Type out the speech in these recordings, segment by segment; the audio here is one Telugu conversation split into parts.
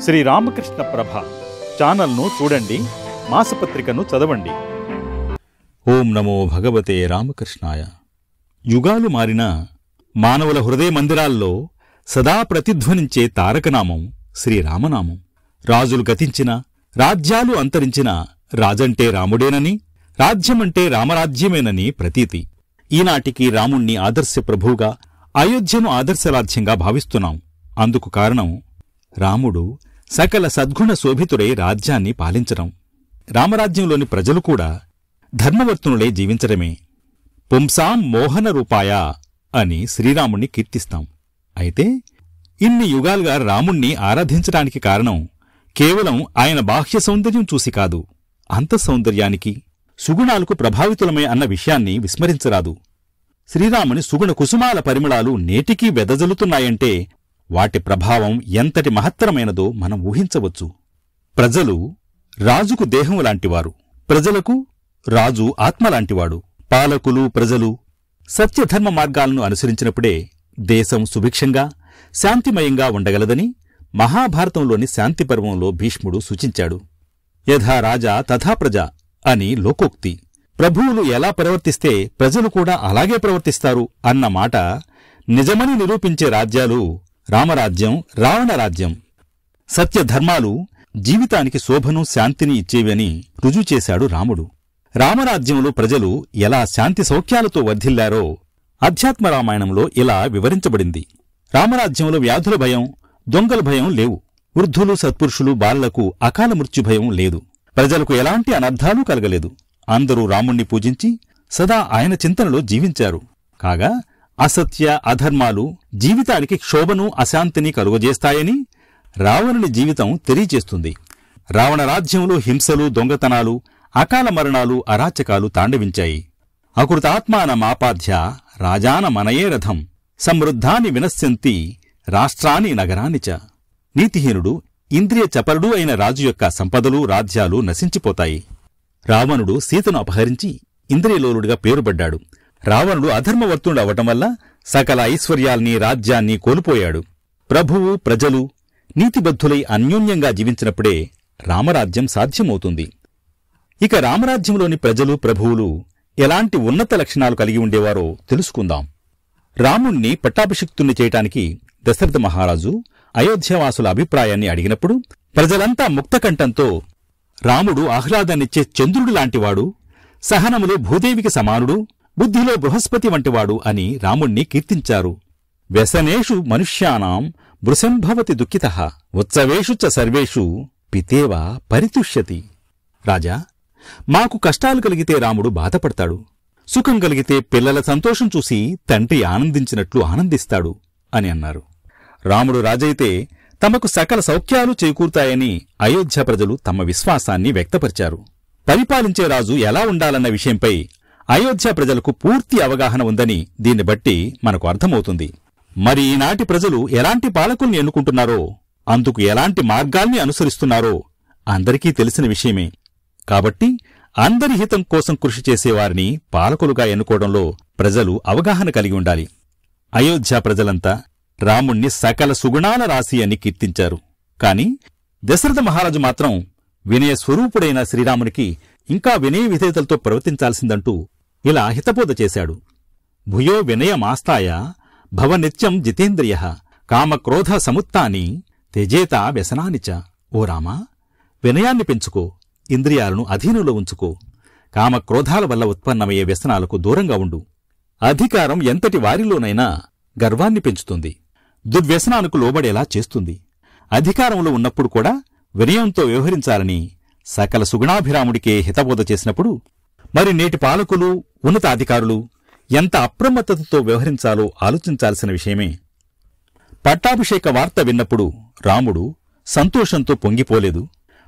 శ్రీ రామకృష్ణ ప్రభ ఛానల్ను చూడండి, మాసపత్రికను చదవండి. ఓం నమో భగవతే రామకృష్ణాయ. యుగాలు మారినా మానవుల హృదయ మందిరాల్లో సదా ప్రతిధ్వనించే తారకనామం శ్రీరామనామం. రాజులు గతించినా, రాజ్యాలు అంతరించినా రాజంటే రాముడేనని, రాజ్యమంటే రామరాజ్యమేనని ప్రతీతి. ఈనాటికి రాముణ్ణి ఆదర్శ ప్రభువుగా, అయోధ్యను ఆదర్శరాజ్యంగా భావిస్తున్నాం. అందుకు కారణం రాముడు సకల సద్గుణ శోభితుడై రాజ్యాన్ని పాలించడం, రామరాజ్యంలోని ప్రజలు కూడా ధర్మవర్తునులై జీవించడమే. పుంసాం మోహన రూపాయ అని శ్రీరాముణ్ణి కీర్తిస్తాం. అయితే ఇన్ని యుగాలుగా రాముణ్ణి ఆరాధించడానికి కారణం కేవలం ఆయన బాహ్య సౌందర్యం చూసి కాదు, అంతఃసౌందర్యానికి, సుగుణాలకు ప్రభావితులమే అన్న విషయాన్ని విస్మరించరాదు. శ్రీరాముని సుగుణ కుసుమాల పరిమళాలు నేటికీ వెదజల్లుతున్నాయంటే వాటి ప్రభావం ఎంతటి మహత్తరమైనదో మనం ఊహించవచ్చు. ప్రజలు రాజుకు దేహం లాంటివారు, ప్రజలకు రాజు ఆత్మలాంటివాడు. పాలకులు, ప్రజలు సత్యధర్మ మార్గాలను అనుసరించినప్పుడే దేశం సుభిక్షంగా, శాంతిమయంగా ఉండగలదని మహాభారతంలోని శాంతి పర్వంలో భీష్ముడు సూచించాడు. యథా రాజా తథా ప్రజ అని లోకోక్తి. ప్రభువులు ఎలా ప్రవర్తిస్తే ప్రజలు కూడా అలాగే ప్రవర్తిస్తారు అన్న మాట నిజమని నిరూపించే రాజ్యాలు రామరాజ్యం, రావణరాజ్యం. సత్యధర్మాలు జీవితానికి శోభను, శాంతిని ఇచ్చేవని రుజువు చేశాడు రాముడు. రామరాజ్యంలో ప్రజలు ఎలా శాంతి సౌఖ్యాలతో వర్ధిల్లారో అధ్యాత్మ రామాయణంలో ఇలా వివరించబడింది. రామరాజ్యంలో వ్యాధుల భయం, దొంగల భయం లేవు. వృద్ధులు, సత్పురుషులు, బాలలకు అకాల మృత్యుభయం లేదు. ప్రజలకు ఎలాంటి అనర్థాలు కలగలేదు. అందరూ రాముణ్ణి పూజించి సదా ఆయన చింతనలో జీవించారు. కాగా అసత్య, అధర్మాలు జీవితానికి క్షోభను, అశాంతిని కలుగజేస్తాయని రావణుని జీవితం తెలియచేస్తుంది. రావణరాజ్యంలో హింసలు, దొంగతనాలు, అకాల మరణాలు, అరాచకాలు తాండవించాయి. అకృతాత్మానమాపాధ్య రాజాన మనయే రథం సమృద్ధాని వినశ్యంతి రాష్ట్రాని నగరాని చ. నీతిహీనుడు, ఇంద్రియ చపలుడు అయిన రాజు యొక్క సంపదలు, రాజ్యాలు నశించిపోతాయి. రావణుడు సీతను అపహరించి ఇంద్రియలోలుడిగా పేరుపడ్డాడు. రావణుడు అధర్మవర్తుడు అవటం వల్ల సకల ఐశ్వర్యాల్ని, రాజ్యాన్ని కోల్పోయాడు. ప్రభువు, ప్రజలు నీతిబద్ధులై అన్యోన్యంగా జీవించినప్పుడే రామరాజ్యం సాధ్యమవుతుంది. ఇక రామరాజ్యంలోని ప్రజలు, ప్రభువులు ఎలాంటి ఉన్నత లక్షణాలు కలిగి ఉండేవారో తెలుసుకుందాం. రాముణ్ణి పట్టాభిషిక్తుణ్ణి చేయటానికి దశరథ మహారాజు అయోధ్యవాసుల అభిప్రాయాన్ని అడిగినప్పుడు ప్రజలంతా ముక్తకంఠంతో రాముడు ఆహ్లాదాన్నిచ్చే చంద్రుడు లాంటివాడు, సహనములో భూదేవికి సమానుడు, బుద్ధిలో బృహస్పతి వంటివాడు అని రాముణ్ణి కీర్తించారు. వ్యసనేషు మనుష్యానాం వృశంభవతి దుఃఖితః ఉత్సవేషు చ సర్వేషు పితేవ పరితుష్యతి. రాజా, మాకు కష్టాలు కలిగితే రాముడు బాధపడతాడు, సుఖం కలిగితే పిల్లల సంతోషం చూసి తండ్రి ఆనందించినట్లు ఆనందిస్తాడు అని అన్నారు. రాముడు రాజైతే తమకు సకల సౌఖ్యాలు చేకూరుతాయని అయోధ్య ప్రజలు తమ విశ్వాసాన్ని వ్యక్తపరిచారు. పరిపాలించే రాజు ఎలా ఉండాలన్న విషయంపై అయోధ్య ప్రజలకు పూర్తి అవగాహన ఉందని దీన్ని బట్టి మనకు అర్థమవుతుంది. మరి ఈనాటి ప్రజలు ఎలాంటి పాలకుల్ని ఎన్నుకుంటున్నారో, అందుకు ఎలాంటి మార్గాల్ని అనుసరిస్తున్నారో అందరికీ తెలిసిన విషయమే. కాబట్టి అందరి హితం కోసం కృషి చేసేవారిని పాలకులుగా ఎన్నుకోవడంలో ప్రజలు అవగాహన కలిగి ఉండాలి. అయోధ్య ప్రజలంతా రాముణ్ణి సకల సుగుణాల రాశి అని కీర్తించారు. కాని దశరథ మహారాజు మాత్రం వినయ స్వరూపుడైన శ్రీరామునికి ఇంకా వినయ విధేయతలతో ప్రవర్తించాల్సిందంటూ ఇలా హితబోధ చేశాడు. భూయో వినయమాస్తాయ భవనిత్యం జితేంద్రియ కామక్రోధ సముత్తాని త్యజేత వ్యసనానిచ. ఓ రామా, వినయాన్ని పెంచుకో, ఇంద్రియాలను అధీనంలో ఉంచుకో, కామక్రోధాల వల్ల ఉత్పన్నమయ్యే వ్యసనాలకు దూరంగా ఉండు. అధికారం ఎంతటి వారిలోనైనా గర్వాన్ని పెంచుతుంది, దుర్వ్యసనానికి లోబడేలా చేస్తుంది. అధికారంలో ఉన్నప్పుడు కూడా వినయంతో వ్యవహరించాలని సకల సుగుణాభిరాముడికే హితబోధ చేసినప్పుడు మరి నేటి పాలకులు, ఉన్నతాధికారులు ఎంత అప్రమత్తతతో వ్యవహరించాలో ఆలోచించాల్సిన విషయమే. పట్టాభిషేక వార్త విన్నప్పుడు రాముడు సంతోషంతో పొంగిపోలేదు.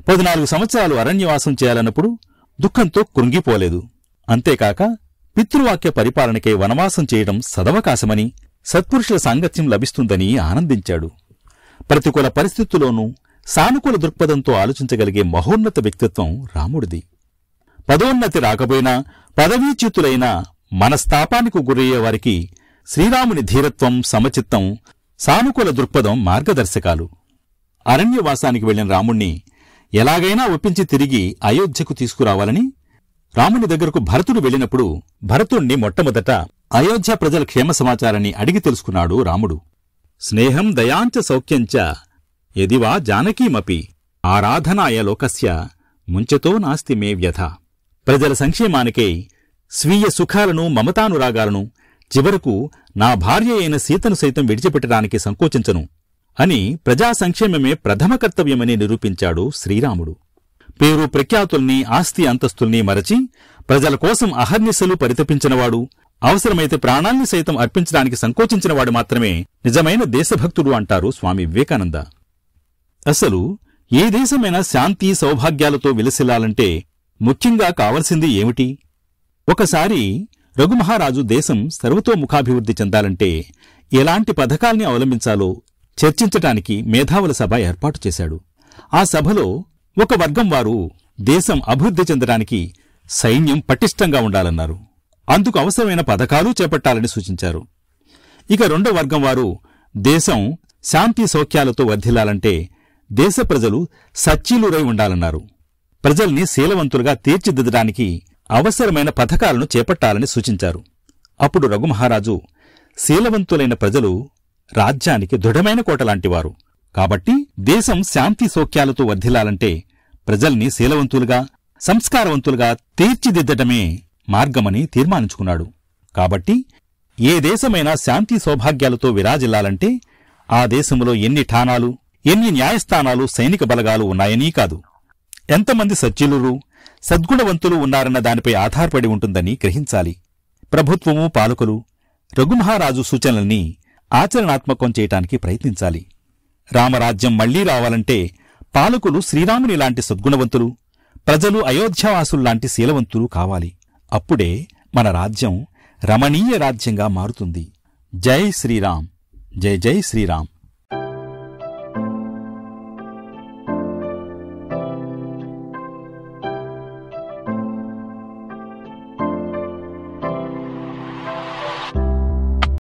14 సంవత్సరాలు అరణ్యవాసం చేయాలన్నప్పుడు దుఃఖంతో కృంగిపోలేదు. అంతేకాక పితృవాక్య పరిపాలనకై వనవాసం చేయడం సదవకాశమని, సత్పురుషుల సాంగత్యం లభిస్తుందని ఆనందించాడు. ప్రతికూల పరిస్థితుల్లోనూ సానుకూల దృక్పథంతో ఆలోచించగలిగే మహోన్నత వ్యక్తిత్వం రాముడిది. పదోన్నతి రాకపోయినా, పదవీచ్యుతులైన మనస్తాపానికి గురయ్యేవారికి శ్రీరాముని ధీరత్వం, సమచిత్తం, సానుకూల దృక్పథం మార్గదర్శకాలు. అరణ్యవాసానికి వెళ్లిన రాముణ్ణి ఎలాగైనా ఒప్పించి తిరిగి అయోధ్యకు తీసుకురావాలని రాముని దగ్గరకు భరతుడు వెళ్లినప్పుడు భరతుణ్ణి మొట్టమొదట అయోధ్య ప్రజల క్షేమ సమాచారాన్ని అడిగి తెలుసుకున్నాడు రాముడు. స్నేహం దయాంచ సౌఖ్యంచ యదివా జానకీమపి ఆరాధనాయ లోకస్య ముంచతో నాస్తి మే వ్యథ. ప్రజల సంక్షేమానికై స్వీయ సుఖాలను మమతానురాగాలను చివరకు నా భార్య అయిన సీతను సైతం విడిచిపెట్టడానికి సంకోచించను అని ప్రజా సంక్షేమమే ప్రథమ కర్తవ్యమని నిరూపించాడు శ్రీరాముడు. పేరు ప్రఖ్యాతుల్ని ఆస్తి అంతస్తుల్ని మరచి ప్రజల కోసం అహర్నిశలు పరితపించినవాడు, అవసరమైతే ప్రాణాల్ని సైతం అర్పించడానికి సంకోచించినవాడు మాత్రమే నిజమైన దేశభక్తుడు అంటారు స్వామి వివేకానంద. అసలు ఏ దేశమైనా శాంతి సౌభాగ్యాలతో విలసిల్లాలంటే ముఖ్యంగా కావలసింది ఏమిటి? ఒకసారి రఘుమహారాజు దేశం సర్వతోముఖాభివృద్ధి చెందాలంటే ఎలాంటి పథకాల్ని అవలంబించాలో చర్చించటానికి మేధావుల సభ ఏర్పాటు చేశాడు. ఆ సభలో ఒక వర్గం వారు దేశం అభివృద్ధి చెందడానికి సైన్యం పటిష్టంగా ఉండాలన్నారు. అందుకు అవసరమైన పథకాలు చేపట్టాలని సూచించారు. ఇక రెండో వర్గం వారు దేశం శాంతి సౌఖ్యాలతో వర్ధిల్లాలంటే దేశ ప్రజలు సచ్చీలురై ఉండాలన్నారు. ప్రజల్ని శీలవంతులుగా తీర్చిదిద్దడానికి అవసరమైన పథకాలను చేపట్టాలని సూచించారు. అప్పుడు రఘుమహారాజు, శీలవంతులైన ప్రజలు రాజ్యానికి దృఢమైన కోటలాంటివారు, కాబట్టి దేశం శాంతి సౌఖ్యాలతో వర్ధిల్లాలంటే ప్రజల్ని శీలవంతులుగా సంస్కారవంతులుగా తీర్చిదిద్దటమే మార్గమని తీర్మానించుకున్నాడు. కాబట్టి ఏ దేశమైనా శాంతి సౌభాగ్యాలతో విరాజిల్లాలంటే ఆ దేశంలో ఎన్ని ఠాణాలు, ఎన్ని న్యాయస్థానాలు, సైనిక బలగాలు ఉన్నాయనీ కాదు, ఎంతమంది సచ్చీలురు, సద్గుణవంతులు ఉన్నారన్న దానిపై ఆధారపడి ఉంటుందని గ్రహించాలి. ప్రభుత్వము, పాలకులు రఘుమహారాజు సూచనల్ని ఆచరణాత్మకం చేయటానికి ప్రయత్నించాలి. రామరాజ్యం మళ్లీ రావాలంటే పాలకులు శ్రీరాముని లాంటి సద్గుణవంతులు, ప్రజలు అయోధ్యావాసుల్లాంటి శీలవంతులు కావాలి. అప్పుడే మన రాజ్యం రమణీయ రాజ్యంగా మారుతుంది. జై శ్రీరామ్, జై జై శ్రీరామ్.